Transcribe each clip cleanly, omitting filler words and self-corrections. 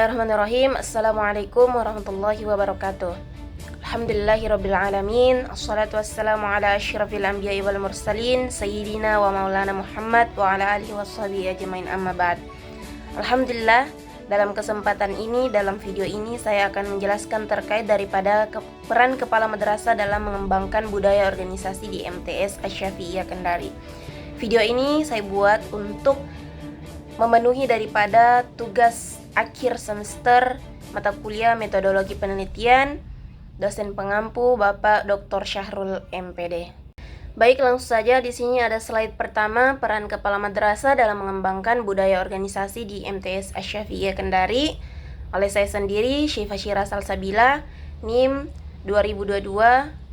Bismillahirrahmanirrahim. Assalamualaikum warahmatullahi wabarakatuh. Alhamdulillahirrabbilalamin. Assalatu wassalamu ala asyrafil anbiya'i wal mursalin Sayyidina wa maulana Muhammad wa ala alihi washabihi ajmain, amma ba'd. Alhamdulillah, dalam kesempatan ini, dalam video ini saya akan menjelaskan terkait daripada peran kepala madrasah dalam mengembangkan budaya organisasi di MTS Asy-Syafi'iyah Kendari. Video ini saya buat untuk memenuhi daripada tugas akhir semester mata kuliah metodologi penelitian dosen pengampu Bapak Dr. Syahrul MPD. Baik, langsung saja. Di sini ada slide pertama, peran kepala madrasah dalam mengembangkan budaya organisasi di MTS Asy-Syafi'iyah Kendari oleh saya sendiri, Syifa Syira Salsabila, NIM 2022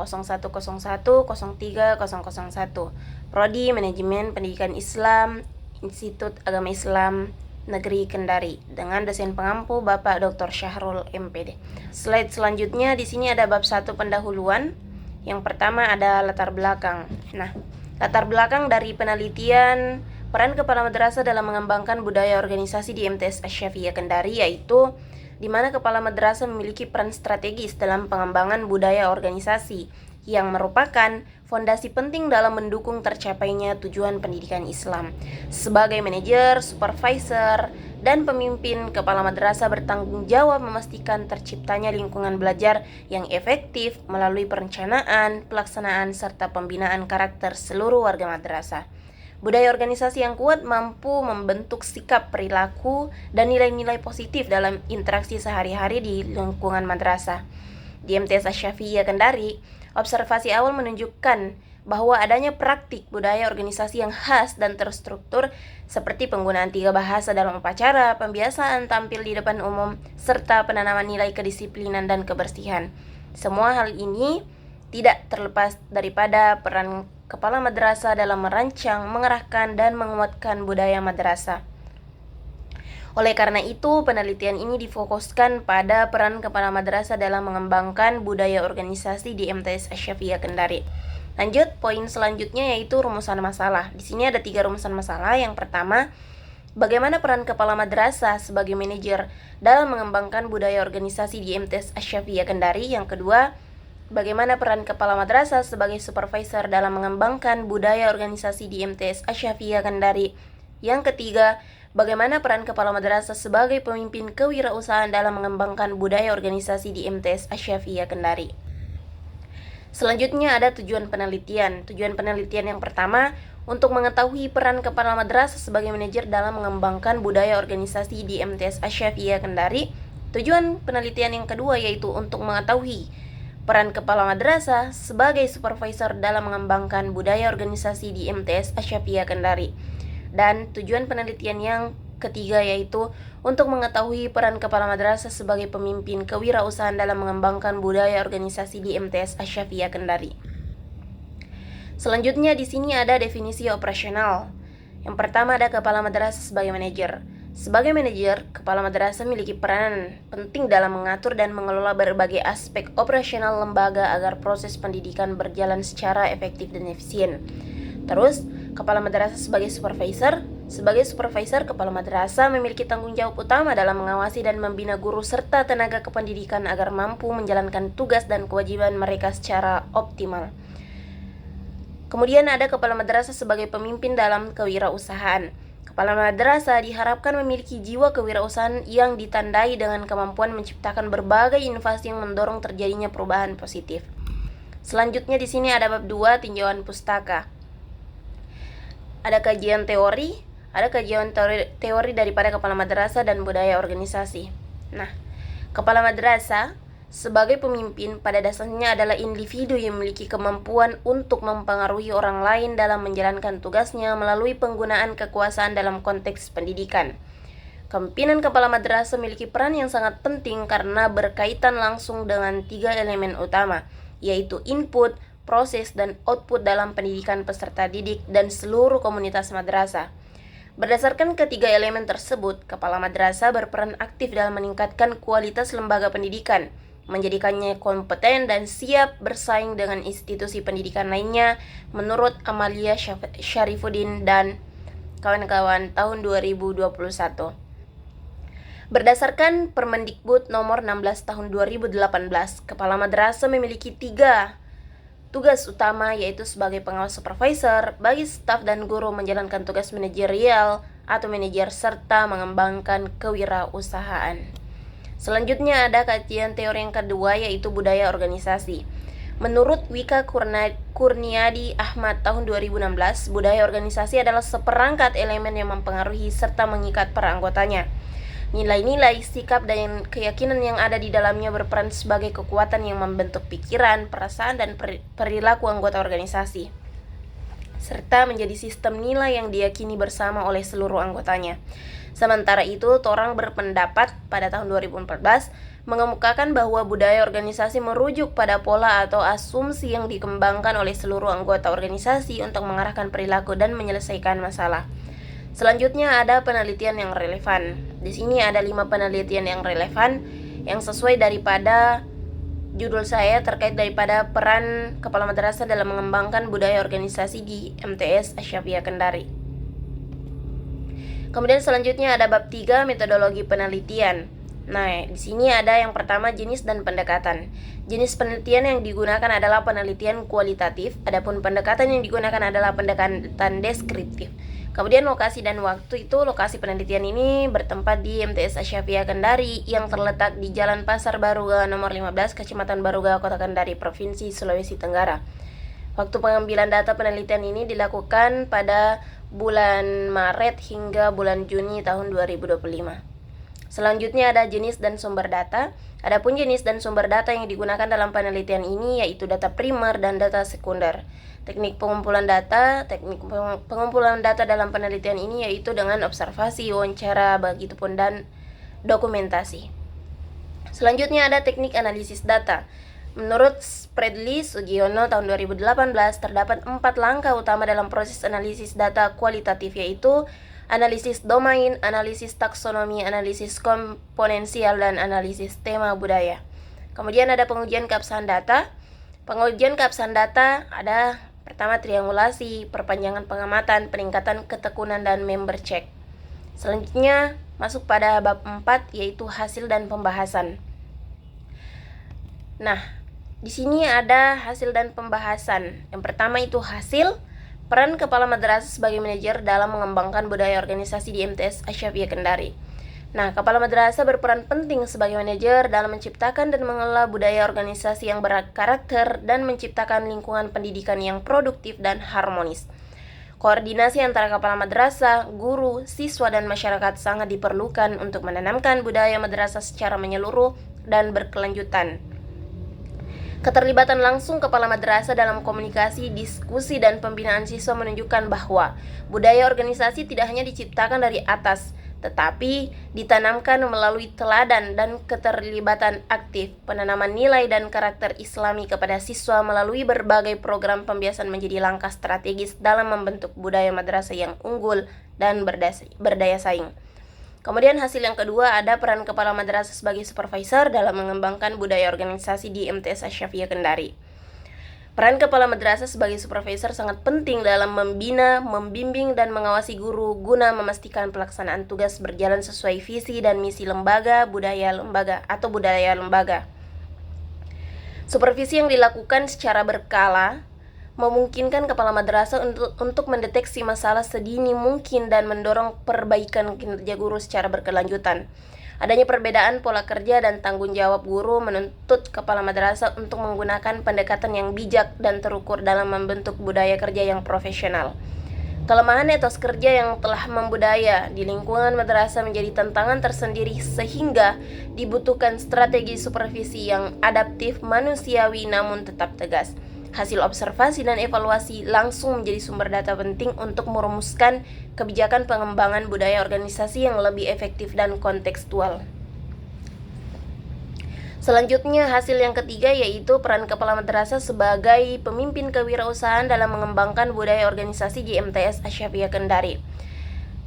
0101 03 001, Prodi Manajemen Pendidikan Islam, Institut Agama Islam Negeri Kendari, dengan dosen pengampu Bapak Dr. Syahrul MPD. Slide selanjutnya, di sini ada bab 1 pendahuluan. Yang pertama ada latar belakang. Nah, latar belakang dari penelitian peran kepala madrasah dalam mengembangkan budaya organisasi di MTS Asy-Syafi'iyah Kendari, yaitu di mana kepala madrasah memiliki peran strategis dalam pengembangan budaya organisasi yang merupakan fondasi penting dalam mendukung tercapainya tujuan pendidikan Islam. Sebagai manajer, supervisor, dan pemimpin, kepala madrasah bertanggung jawab memastikan terciptanya lingkungan belajar yang efektif melalui perencanaan, pelaksanaan, serta pembinaan karakter seluruh warga madrasah. Budaya organisasi yang kuat mampu membentuk sikap, perilaku, dan nilai-nilai positif dalam interaksi sehari-hari di lingkungan madrasah. Di MTS Asy-Syafi'iyah Kendari, observasi awal menunjukkan bahwa adanya praktik budaya organisasi yang khas dan terstruktur seperti penggunaan 3 bahasa dalam upacara, pembiasaan tampil di depan umum, serta penanaman nilai kedisiplinan dan kebersihan. Semua hal ini tidak terlepas daripada peran kepala madrasah dalam merancang, mengarahkan, dan menguatkan budaya madrasah. Oleh karena itu, penelitian ini difokuskan pada peran kepala madrasah dalam mengembangkan budaya organisasi di MTS Asy-Syafi'iyah Kendari. Lanjut, poin selanjutnya yaitu rumusan masalah. Di sini ada 3 rumusan masalah. Yang pertama, bagaimana peran kepala madrasah sebagai manajer dalam mengembangkan budaya organisasi di MTS Asy-Syafi'iyah Kendari. Yang kedua, bagaimana peran kepala madrasah sebagai supervisor dalam mengembangkan budaya organisasi di MTS Asy-Syafi'iyah Kendari. Yang ketiga, bagaimana peran kepala madrasah sebagai pemimpin kewirausahaan dalam mengembangkan budaya organisasi di MTS Asy-Syafi'iyah Kendari. Selanjutnya ada tujuan penelitian. Tujuan penelitian yang pertama, untuk mengetahui peran kepala madrasah sebagai manajer dalam mengembangkan budaya organisasi di MTS Asy-Syafi'iyah Kendari. Tujuan penelitian yang kedua yaitu untuk mengetahui peran kepala madrasah sebagai supervisor dalam mengembangkan budaya organisasi di MTS Asy-Syafi'iyah Kendari. Dan tujuan penelitian yang ketiga yaitu untuk mengetahui peran kepala madrasah sebagai pemimpin kewirausahaan dalam mengembangkan budaya organisasi di MTS Asy-Syafi'iyah Kendari. Selanjutnya di sini ada definisi operasional. Yang pertama ada kepala madrasah sebagai manajer. Sebagai manajer, kepala madrasah memiliki peranan penting dalam mengatur dan mengelola berbagai aspek operasional lembaga agar proses pendidikan berjalan secara efektif dan efisien. Terus, kepala madrasah sebagai supervisor. Sebagai supervisor, kepala madrasah memiliki tanggung jawab utama dalam mengawasi dan membina guru serta tenaga kependidikan agar mampu menjalankan tugas dan kewajiban mereka secara optimal. Kemudian ada kepala madrasah sebagai pemimpin dalam kewirausahaan. Kepala madrasah diharapkan memiliki jiwa kewirausahaan yang ditandai dengan kemampuan menciptakan berbagai inovasi yang mendorong terjadinya perubahan positif. Selanjutnya di sini ada bab 2, tinjauan pustaka. Ada kajian teori, daripada kepala madrasah dan budaya organisasi. Nah, kepala madrasah sebagai pemimpin pada dasarnya adalah individu yang memiliki kemampuan untuk mempengaruhi orang lain dalam menjalankan tugasnya melalui penggunaan kekuasaan dalam konteks pendidikan. Kepemimpinan kepala madrasah memiliki peran yang sangat penting karena berkaitan langsung dengan 3 elemen utama, yaitu input, proses, dan output dalam pendidikan peserta didik dan seluruh komunitas madrasah. Berdasarkan ketiga elemen tersebut, kepala madrasah berperan aktif dalam meningkatkan kualitas lembaga pendidikan, menjadikannya kompeten dan siap bersaing dengan institusi pendidikan lainnya menurut Amalia Syarifuddin dan kawan-kawan tahun 2021. Berdasarkan Permendikbud nomor 16 tahun 2018, kepala madrasah memiliki 3 tugas utama, yaitu sebagai pengawas supervisor bagi staf dan guru menjalankan tugas manajerial atau manajer serta mengembangkan kewirausahaan. Selanjutnya ada kajian teori yang kedua, yaitu budaya organisasi. Menurut Wika Kurniadi Ahmad tahun 2016, budaya organisasi adalah seperangkat elemen yang mempengaruhi serta mengikat para anggotanya. Nilai-nilai, sikap, dan keyakinan yang ada di dalamnya berperan sebagai kekuatan yang membentuk pikiran, perasaan, dan perilaku anggota organisasi, serta menjadi sistem nilai yang diyakini bersama oleh seluruh anggotanya. Sementara itu, Torang berpendapat pada tahun 2014 mengemukakan bahwa budaya organisasi merujuk pada pola atau asumsi yang dikembangkan oleh seluruh anggota organisasi untuk mengarahkan perilaku dan menyelesaikan masalah. Selanjutnya ada penelitian yang relevan. Di sini ada 5 penelitian yang relevan yang sesuai daripada judul saya terkait daripada peran kepala madrasah dalam mengembangkan budaya organisasi di MTS Asy-Syafiyah Kendari. Kemudian selanjutnya ada bab 3, metodologi penelitian. Nah, di sini ada yang pertama, jenis dan pendekatan. Jenis penelitian yang digunakan adalah penelitian kualitatif, adapun pendekatan yang digunakan adalah pendekatan deskriptif. Kemudian lokasi dan waktu itu, lokasi penelitian ini bertempat di MTS Asy-Syafiyah Kendari yang terletak di Jalan Pasar Baruga nomor 15, Kecamatan Baruga, Kota Kendari, Provinsi Sulawesi Tenggara. Waktu pengambilan data penelitian ini dilakukan pada bulan Maret hingga bulan Juni tahun 2025. Selanjutnya ada jenis dan sumber data. Adapun jenis dan sumber data yang digunakan dalam penelitian ini yaitu data primer dan data sekunder. Teknik pengumpulan data dalam penelitian ini yaitu dengan observasi, wawancara, begitupun dan dokumentasi. Selanjutnya ada teknik analisis data. Menurut Spredly Sugiono tahun 2018, terdapat 4 langkah utama dalam proses analisis data kualitatif, yaitu analisis domain, analisis taksonomi, analisis komponensial, dan analisis tema budaya. Kemudian ada pengujian keabsahan data. Pengujian keabsahan data ada pertama triangulasi, perpanjangan pengamatan, peningkatan ketekunan, dan member check. Selanjutnya masuk pada bab 4, yaitu hasil dan pembahasan. Nah, di sini ada hasil dan pembahasan. Yang pertama itu hasil, peran kepala madrasah sebagai manajer dalam mengembangkan budaya organisasi di MTS Asy-Syafiyah Kendari. Nah, kepala madrasah berperan penting sebagai manajer dalam menciptakan dan mengelola budaya organisasi yang berkarakter dan menciptakan lingkungan pendidikan yang produktif dan harmonis. Koordinasi antara kepala madrasah, guru, siswa, dan masyarakat sangat diperlukan untuk menanamkan budaya madrasah secara menyeluruh dan berkelanjutan. Keterlibatan langsung kepala madrasah dalam komunikasi, diskusi, dan pembinaan siswa menunjukkan bahwa budaya organisasi tidak hanya diciptakan dari atas, tetapi ditanamkan melalui teladan dan keterlibatan aktif. Penanaman nilai dan karakter Islami kepada siswa melalui berbagai program pembiasan menjadi langkah strategis dalam membentuk budaya madrasah yang unggul dan berdaya saing. Kemudian hasil yang kedua ada peran kepala madrasah sebagai supervisor dalam mengembangkan budaya organisasi di MTS Asy-Syafiyah Kendari. Peran kepala madrasah sebagai supervisor sangat penting dalam membina, membimbing, dan mengawasi guru guna memastikan pelaksanaan tugas berjalan sesuai visi dan misi lembaga, budaya lembaga. Supervisi yang dilakukan secara berkala memungkinkan kepala madrasah untuk mendeteksi masalah sedini mungkin dan mendorong perbaikan kinerja guru secara berkelanjutan. Adanya perbedaan pola kerja dan tanggung jawab guru menuntut kepala madrasah untuk menggunakan pendekatan yang bijak dan terukur dalam membentuk budaya kerja yang profesional. Kelemahan etos kerja yang telah membudaya di lingkungan madrasah menjadi tantangan tersendiri sehingga dibutuhkan strategi supervisi yang adaptif, manusiawi, namun tetap tegas. Hasil observasi dan evaluasi langsung menjadi sumber data penting untuk merumuskan kebijakan pengembangan budaya organisasi yang lebih efektif dan kontekstual. Selanjutnya hasil yang ketiga yaitu peran kepala madrasah sebagai pemimpin kewirausahaan dalam mengembangkan budaya organisasi di MTS Asy-Syafiyah Kendari.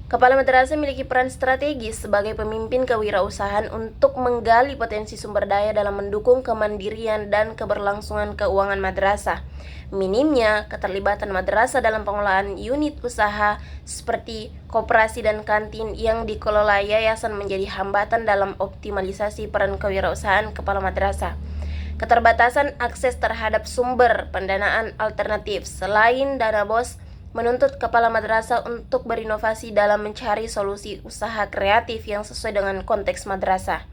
Kepala madrasah memiliki peran strategis sebagai pemimpin kewirausahaan untuk menggali potensi sumber daya dalam mendukung kemandirian dan keberlangsungan keuangan madrasah. Minimnya keterlibatan madrasah dalam pengelolaan unit usaha seperti koperasi dan kantin yang dikelola yayasan menjadi hambatan dalam optimalisasi peran kewirausahaan kepala madrasah. Keterbatasan akses terhadap sumber pendanaan alternatif selain dana BOS menuntut kepala madrasah untuk berinovasi dalam mencari solusi usaha kreatif yang sesuai dengan konteks madrasah.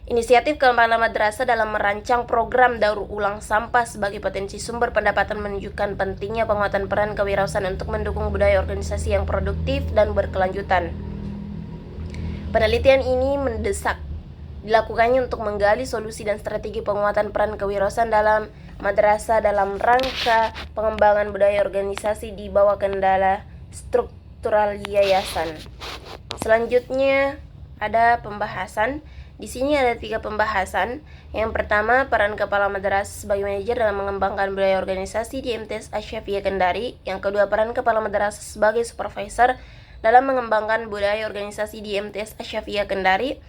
Inisiatif kepala madrasah dalam merancang program daur ulang sampah sebagai potensi sumber pendapatan menunjukkan pentingnya penguatan peran kewirausahaan untuk mendukung budaya organisasi yang produktif dan berkelanjutan. Penelitian ini mendesak dilakukannya untuk menggali solusi dan strategi penguatan peran kewirausahaan dalam madrasah dalam rangka pengembangan budaya organisasi di bawah kendala struktural yayasan. Selanjutnya ada pembahasan. Di sini ada 3 pembahasan. Yang pertama, peran kepala madrasah sebagai manajer dalam mengembangkan budaya organisasi di MTS Asy-Syafi'iyah Kendari. Yang kedua, peran kepala madrasah sebagai supervisor dalam mengembangkan budaya organisasi di MTS Asy-Syafi'iyah Kendari.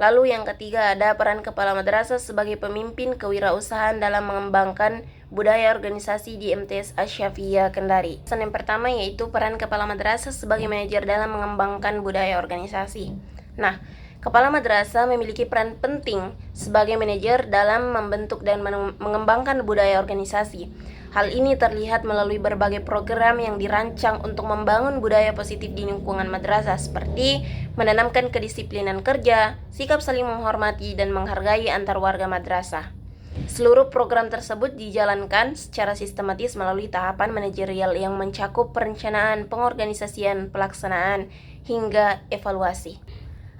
Lalu yang ketiga ada peran kepala madrasah sebagai pemimpin kewirausahaan dalam mengembangkan budaya organisasi di MTS Asy-Syafi'iyah Kendari. Yang pertama yaitu peran kepala madrasah sebagai manajer dalam mengembangkan budaya organisasi. Nah, kepala madrasah memiliki peran penting sebagai manajer dalam membentuk dan mengembangkan budaya organisasi. Hal ini terlihat melalui berbagai program yang dirancang untuk membangun budaya positif di lingkungan madrasah seperti menanamkan kedisiplinan kerja, sikap saling menghormati dan menghargai antar warga madrasah. Seluruh program tersebut dijalankan secara sistematis melalui tahapan manajerial yang mencakup perencanaan, pengorganisasian, pelaksanaan, hingga evaluasi.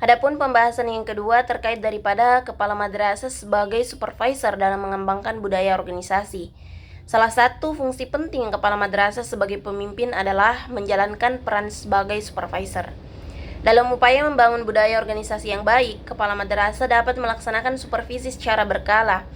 Adapun pembahasan yang kedua terkait daripada kepala madrasah sebagai supervisor dalam mengembangkan budaya organisasi. Salah satu fungsi penting kepala madrasah sebagai pemimpin adalah menjalankan peran sebagai supervisor. Dalam upaya membangun budaya organisasi yang baik, kepala madrasah dapat melaksanakan supervisi secara berkala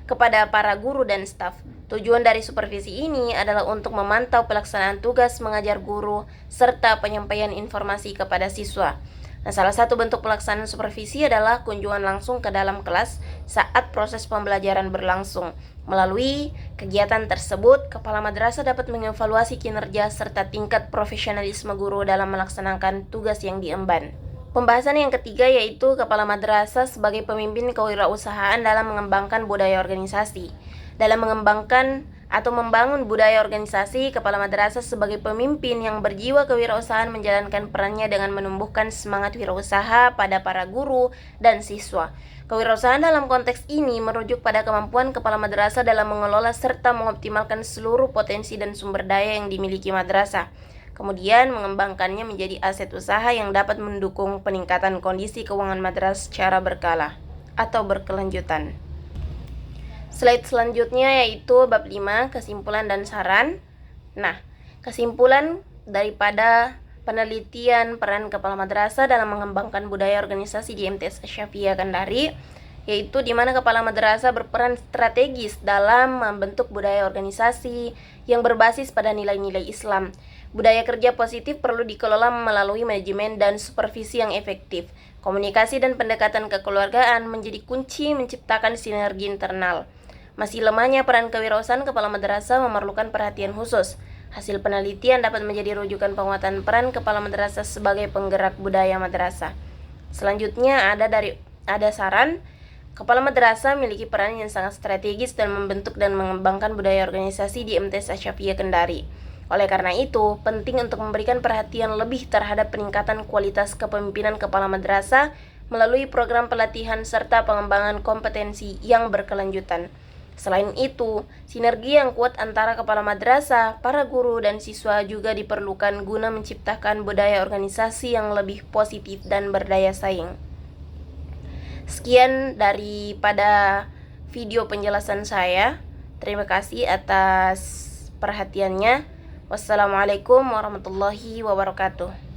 kepada para guru dan staf. Tujuan dari supervisi ini adalah untuk memantau pelaksanaan tugas mengajar guru serta penyampaian informasi kepada siswa. Nah, salah satu bentuk pelaksanaan supervisi adalah kunjungan langsung ke dalam kelas saat proses pembelajaran berlangsung. Melalui kegiatan tersebut, kepala madrasah dapat mengevaluasi kinerja serta tingkat profesionalisme guru dalam melaksanakan tugas yang diemban. Pembahasan yang ketiga yaitu kepala madrasah sebagai pemimpin kewirausahaan dalam mengembangkan budaya organisasi. Dalam mengembangkan atau membangun budaya organisasi, kepala madrasah sebagai pemimpin yang berjiwa kewirausahaan menjalankan perannya dengan menumbuhkan semangat wirausaha pada para guru dan siswa. Kewirausahaan dalam konteks ini merujuk pada kemampuan kepala madrasah dalam mengelola serta mengoptimalkan seluruh potensi dan sumber daya yang dimiliki madrasah. Kemudian mengembangkannya menjadi aset usaha yang dapat mendukung peningkatan kondisi keuangan madrasah secara berkala atau berkelanjutan. Slide selanjutnya yaitu bab 5, kesimpulan dan saran. Nah, kesimpulan daripada penelitian peran kepala madrasah dalam mengembangkan budaya organisasi di MTS Asy-Syafi'iyah Kendari, yaitu di mana kepala madrasah berperan strategis dalam membentuk budaya organisasi yang berbasis pada nilai-nilai Islam. Budaya kerja positif perlu dikelola melalui manajemen dan supervisi yang efektif. Komunikasi dan pendekatan kekeluargaan menjadi kunci menciptakan sinergi internal. Masih lemahnya peran kewirausahaan kepala madrasah memerlukan perhatian khusus. Hasil penelitian dapat menjadi rujukan penguatan peran kepala madrasah sebagai penggerak budaya madrasah. Selanjutnya ada saran. Kepala madrasah memiliki peran yang sangat strategis dalam membentuk dan mengembangkan budaya organisasi di MTS Asy-Syafi'iyah Kendari. Oleh karena itu, penting untuk memberikan perhatian lebih terhadap peningkatan kualitas kepemimpinan kepala madrasah melalui program pelatihan serta pengembangan kompetensi yang berkelanjutan. Selain itu, sinergi yang kuat antara kepala madrasah, para guru, dan siswa juga diperlukan guna menciptakan budaya organisasi yang lebih positif dan berdaya saing. Sekian daripada video penjelasan saya. Terima kasih atas perhatiannya. Wassalamualaikum warahmatullahi wabarakatuh.